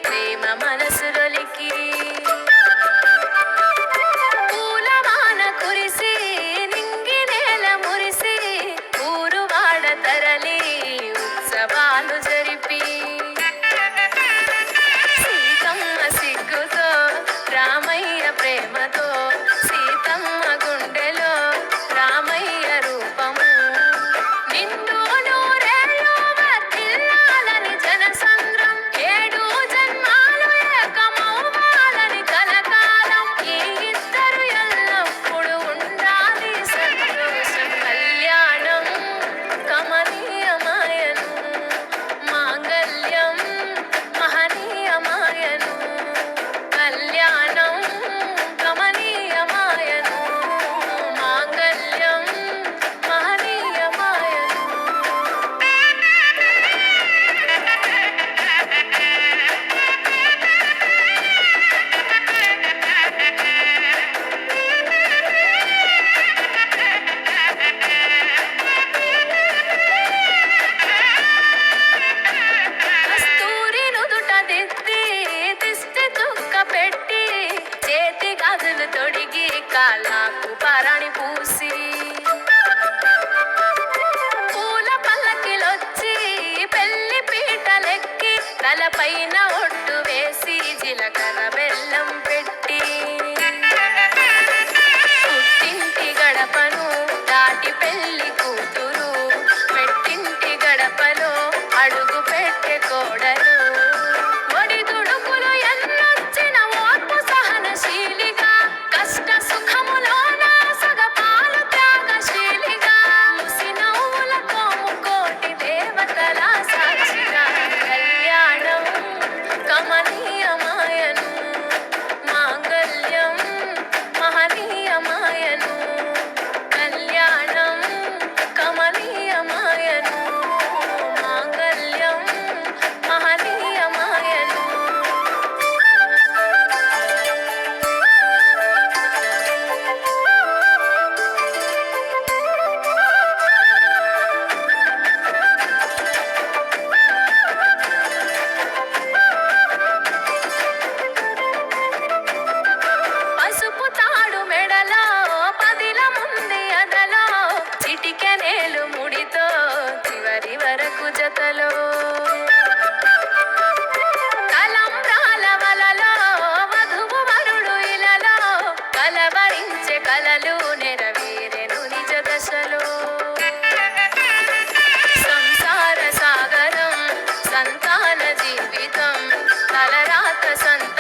ప్రేమ మనసులొలికి పూలవాన కురిసి నింగి నేల మురిసి ఊరువాడ తరలి ఉత్సవాలు జరిపి సీతమ్మ సిగ్గుతో రామయ్య ప్రేమతో సీతమ్మ గుండెలో రామయ్య రూపము నిండు నూరేళ్ళు వర్ధిల్లాలని జనసంద్రం ఏడు జన్మాలు ఏకమవ్వాలని కలకాలం ఈ ఇద్దరు ఎల్లప్పుడూ ఉండాలి సంతోషం కళ్యాణం కమనీయమాయను మాంగళ్యం మహనీయమాయను కళ్యాణం కమనీయమాయను మాంగళ్యం మహనీయమాయను కస్తూరి నుదుట దిద్ది దిష్టి చుక్క పెట్టి చేతి గాజులు తొడిగి కాళ్ళకు పరణి పూసి పూల పల్లకిలొచ్చి పెళ్లి పీటలెక్కి తలపైన ఒట్టు వేసి జీలకర్ర బెల్లం పెట్టి పుట్టింటి గడపను దాటి పెళ్లి కూతురు పెట్టింటి గడపలో అడుగు పెట్టే కోడలు ఒడిదుడుకులు ఎన్నొచ్చిన ఓర్పు సహనశీలిగా కష్ట సుఖములోన సగపాలు త్యాగశీలిగా ముసి నవ్వులతో ముకోటి దేవతల సాక్షిగా కళ్యాణం కమనీయమాయను మాంగళ్యం మహనీయమాయను కళ్యాణం కమనీయమాయను మాంగళ్యం మహనీయమాయను పసుపు తాడు మెడలో పదిల ముంది అదలో చిటికెనేలు ముడితో చివరి వరకు జతలో తలంబ్రాల వలలో వధువు వరుడు ఇలలో కలవరించే కలలు నెరవేరెను నిజ దశలో సంసార సాగరం సంతాన జీవితం తలరాత సంత